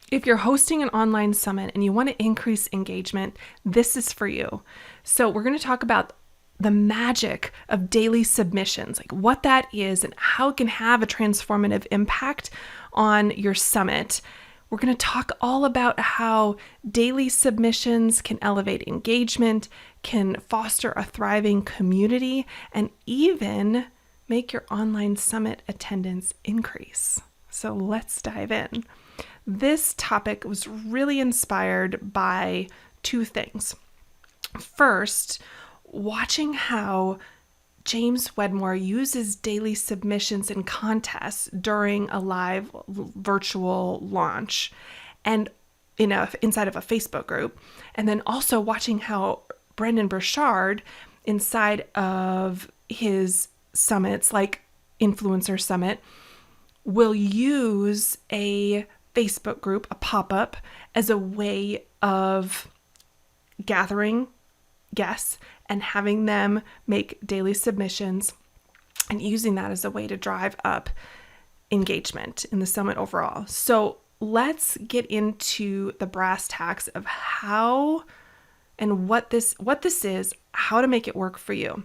If you're hosting an online summit and you want to increase engagement, this is for you. So we're going to talk about the magic of daily submissions, like what that is and how it can have a transformative impact on your summit. We're going to talk all about how daily submissions can elevate engagement, can foster a thriving community, and even make your online summit attendance increase. So let's dive in. This topic was really inspired by two things. First, watching how James Wedmore uses daily submissions and contests during a live virtual launch and inside of a Facebook group. And then also watching how Brendan Burchard, inside of his summits, like Influencer Summit, will use a Facebook group, a pop-up, as a way of gathering guests and having them make daily submissions and using that as a way to drive up engagement in the summit overall. So let's get into the brass tacks of how and what this is, how to make it work for you.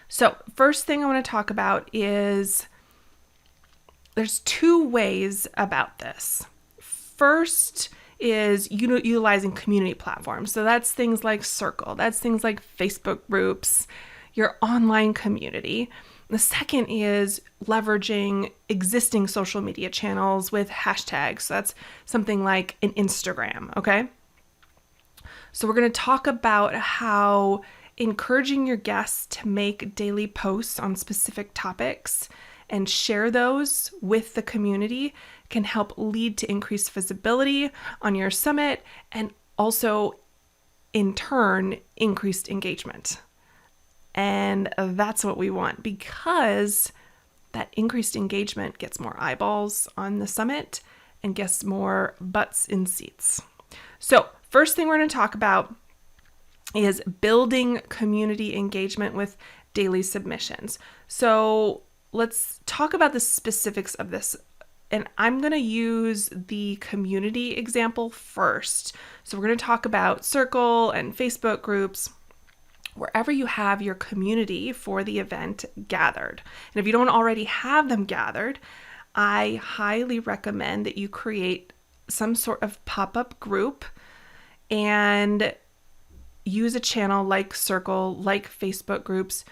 So first thing I want to talk about is there's two ways about this. First is utilizing community platforms. So that's things like Circle, that's things like Facebook groups, your online community. The second is leveraging existing social media channels with hashtags. So that's something like an Instagram, okay? So we're going to talk about how encouraging your guests to make daily posts on specific topics and share those with the community can help lead to increased visibility on your summit and also, in turn, increased engagement. And that's what we want, because that increased engagement gets more eyeballs on the summit and gets more butts in seats. So first thing we're going to talk about is building community engagement with daily submissions. So let's talk about the specifics of this. And I'm going to use the community example first. So we're going to talk about Circle and Facebook groups, wherever you have your community for the event gathered. And if you don't already have them gathered, I highly recommend that you create some sort of pop-up group and use a channel like Circle, like Facebook groups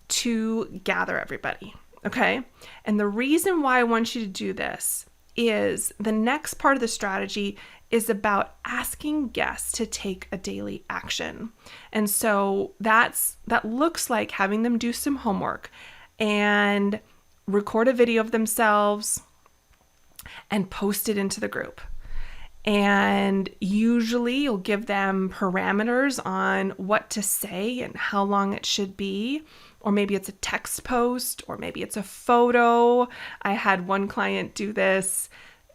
to gather everybody. Okay. And the reason why I want you to do this is the next part of the strategy is about asking guests to take a daily action. And so that looks like having them do some homework and record a video of themselves and post it into the group. And usually you'll give them parameters on what to say and how long it should be. Or maybe it's a text post, or maybe it's a photo. I had one client do this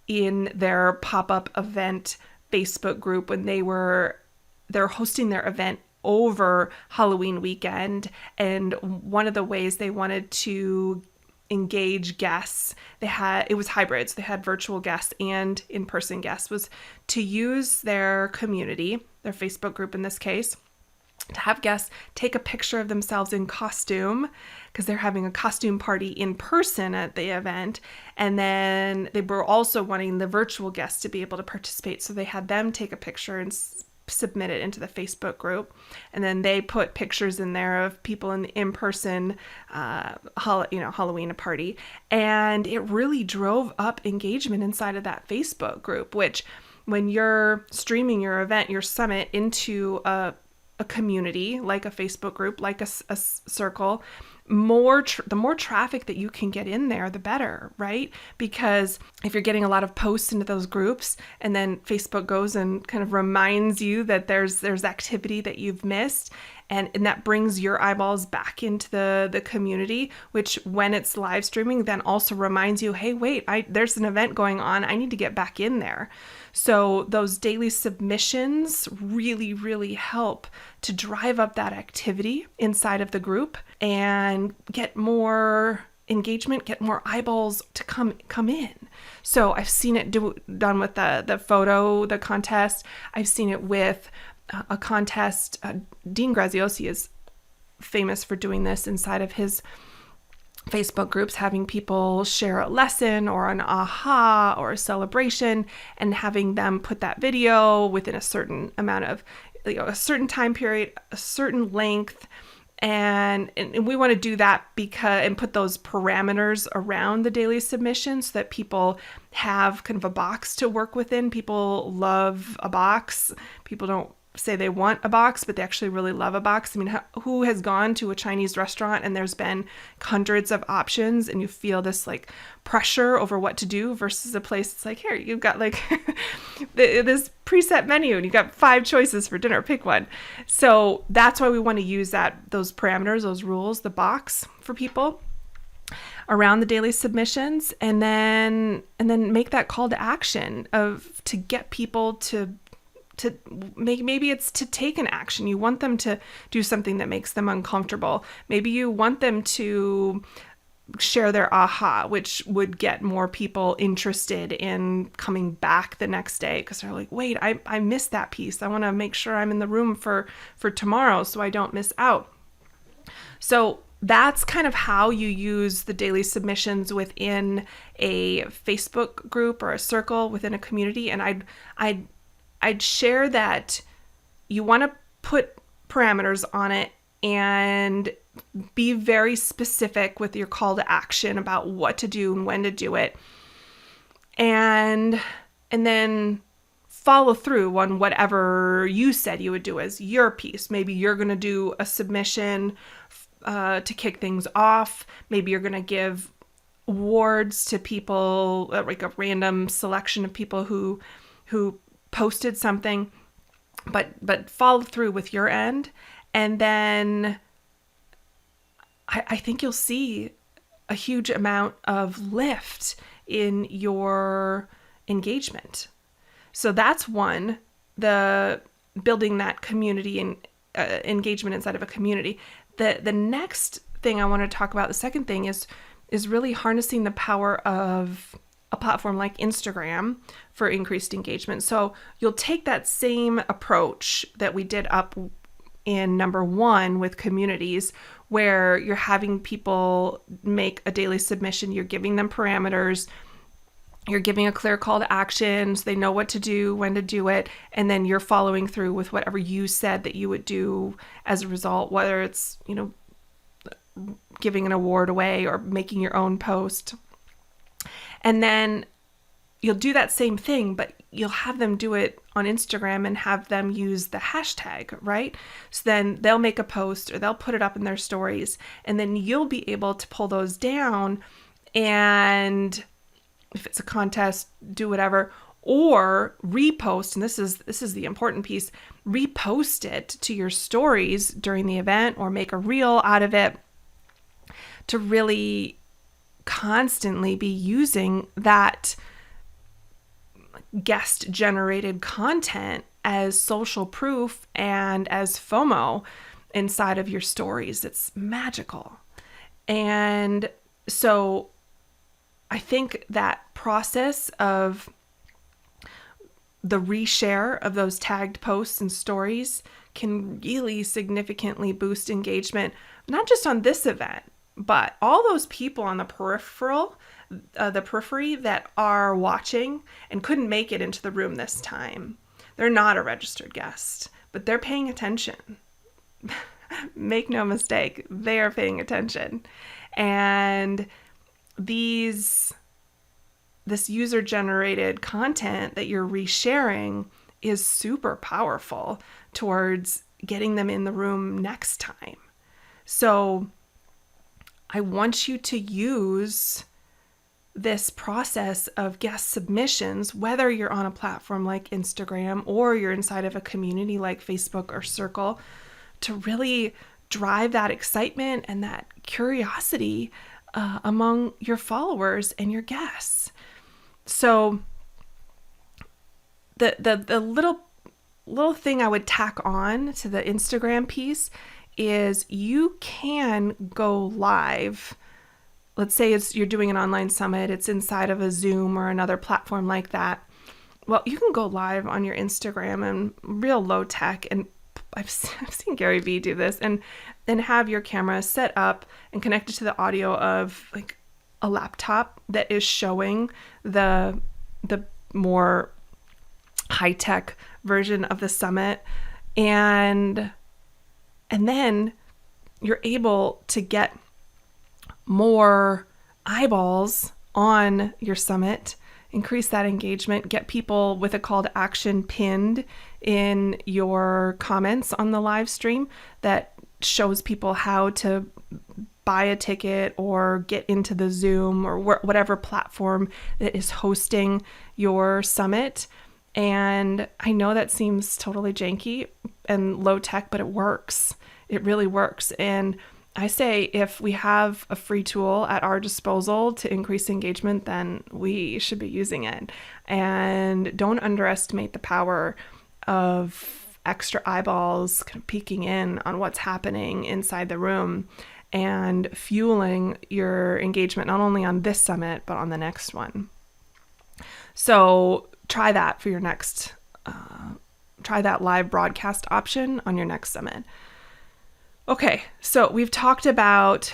in their pop-up event Facebook group when they're hosting their event over Halloween weekend. And one of the ways they wanted to engage guests, it was hybrid. So they had virtual guests and in-person guests, was to use their community, their Facebook group in this case, to have guests take a picture of themselves in costume, because they're having a costume party in person at the event. And then they were also wanting the virtual guests to be able to participate. So they had them take a picture and submit it into the Facebook group. And then they put pictures in there of people in the in-person Halloween party. And it really drove up engagement inside of that Facebook group, which when you're streaming your event, your summit, into a community like a Facebook group, like a Circle, the more traffic that you can get in there, the better, right? Because if you're getting a lot of posts into those groups and then Facebook goes and kind of reminds you that there's activity that you've missed, and that brings your eyeballs back into the community, which when it's live streaming then also reminds you, hey, wait, there's an event going on, I need to get back in there. So those daily submissions really, really help to drive up that activity inside of the group and get more engagement, get more eyeballs to come in. So I've seen it done with the contest. I've seen it with a contest. Dean Graziosi is famous for doing this inside of his Facebook groups, having people share a lesson or an aha or a celebration, and having them put that video within a certain amount of, a certain time period, a certain length. And we want to do that and put those parameters around the daily submission so that people have kind of a box to work within. People love a box. People don't say they want a box, but they actually really love a box. I mean, who has gone to a Chinese restaurant and there's been hundreds of options and you feel this like pressure over what to do versus a place that's like, here, you've got like this preset menu and you've got 5 choices for dinner, pick one. So that's why we want to use those parameters, those rules, the box for people around the daily submissions, and then make that call to action to get people to maybe it's to take an action. You want them to do something that makes them uncomfortable. Maybe you want them to share their aha, which would get more people interested in coming back the next day because they're like, wait, I missed that piece. I want to make sure I'm in the room for tomorrow so I don't miss out. So that's kind of how you use the daily submissions within a Facebook group or a circle within a community. And I'd share that you want to put parameters on it and be very specific with your call to action about what to do and when to do it. And then follow through on whatever you said you would do as your piece. Maybe you're going to do a submission to kick things off. Maybe you're going to give awards to people, like a random selection of people who posted something, but follow through with your end. And then I think you'll see a huge amount of lift in your engagement. So that's one, the building that community and engagement inside of a community. The next thing I want to talk about, the second thing is really harnessing the power of a platform like Instagram for increased engagement. So you'll take that same approach that we did up in number 1 with communities, where you're having people make a daily submission, you're giving them parameters, you're giving a clear call to action so they know what to do, when to do it, and then you're following through with whatever you said that you would do as a result, whether it's, giving an award away or making your own post. And then you'll do that same thing, but you'll have them do it on Instagram and have them use the hashtag, right? So then they'll make a post or they'll put it up in their stories, and then you'll be able to pull those down, and if it's a contest, do whatever, or repost. And this is the important piece. Repost it to your stories during the event or make a reel out of it to really constantly be using that guest generated content as social proof and as FOMO inside of your stories. It's magical. And so I think that process of the reshare of those tagged posts and stories can really significantly boost engagement, not just on this event, but all those people on the periphery that are watching and couldn't make it into the room this time. They're not a registered guest, but they're paying attention. Make no mistake, they are paying attention. And this user-generated content that you're resharing is super powerful towards getting them in the room next time. So I want you to use this process of guest submissions, whether you're on a platform like Instagram or you're inside of a community like Facebook or Circle, to really drive that excitement and that curiosity among your followers and your guests. So the little thing I would tack on to the Instagram piece is you can go live let's say you're doing an online summit, it's inside of a Zoom or another platform like that. Well, you can go live on your Instagram and real low tech, and I've seen Gary Vee do this, and have your camera set up and connected to the audio of like a laptop that is showing the more high-tech version of the summit, and then you're able to get more eyeballs on your summit, increase that engagement, get people with a call to action pinned in your comments on the live stream that shows people how to buy a ticket or get into the Zoom or whatever platform that is hosting your summit. And I know that seems totally janky and low tech, but it works. It really works. And I say if we have a free tool at our disposal to increase engagement, then we should be using it. And don't underestimate the power of extra eyeballs kind of peeking in on what's happening inside the room and fueling your engagement, not only on this summit, but on the next one. So try that for your next, try that live broadcast option on your next summit. Okay, so we've talked about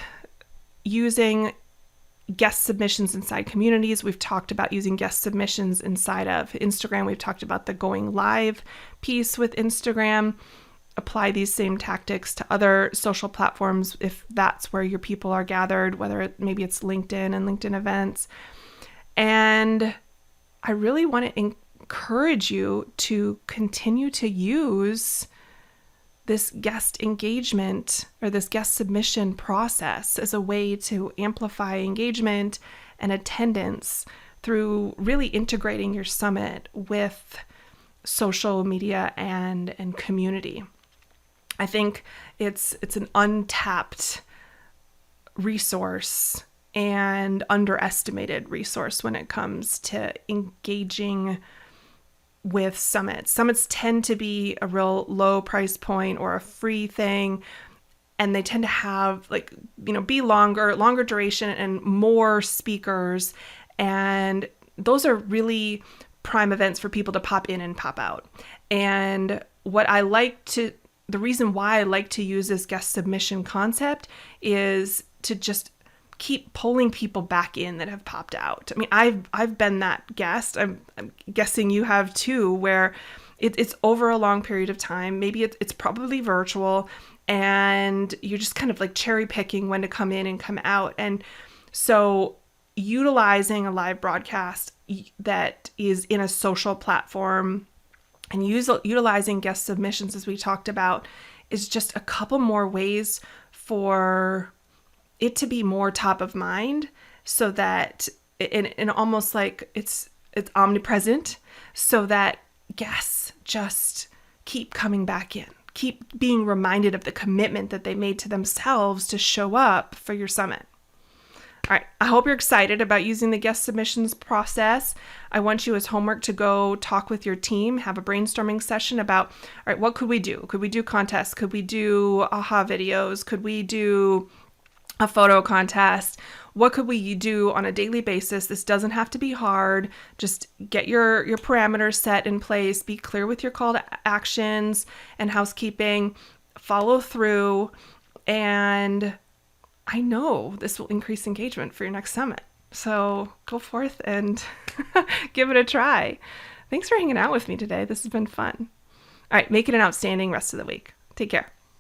using guest submissions inside communities. We've talked about using guest submissions inside of Instagram. We've talked about the going live piece with Instagram. Apply these same tactics to other social platforms if that's where your people are gathered, whether maybe it's LinkedIn and LinkedIn events. And I really want to encourage you to continue to use this guest engagement or this guest submission process as a way to amplify engagement and attendance through really integrating your summit with social media and community. I think it's an untapped resource and underestimated resource when it comes to engaging with summits. Summits tend to be a real low price point or a free thing, and they tend to have be longer duration and more speakers, and those are really prime events for people to pop in and pop out. And the reason why I like to use this guest submission concept is to just keep pulling people back in that have popped out. I mean, I've been that guest. I'm guessing you have too, where it's over a long period of time. Maybe it's probably virtual, and you're just kind of like cherry picking when to come in and come out. And so utilizing a live broadcast that is in a social platform and utilizing guest submissions, as we talked about, is just a couple more ways for it to be more top of mind, so that and almost like it's omnipresent, so that guests just keep coming back in, keep being reminded of the commitment that they made to themselves to show up for your summit. All right, I hope you're excited about using the guest submissions process. I want you as homework to go talk with your team, have a brainstorming session about, all right, what could we do? Could we do contests? Could we do aha videos? Could we do a photo contest? What could we do on a daily basis? This doesn't have to be hard. Just get your parameters set in place. Be clear with your call to actions and housekeeping. Follow through. And I know this will increase engagement for your next summit. So go forth and give it a try. Thanks for hanging out with me today. This has been fun. All right, make it an outstanding rest of the week. Take care.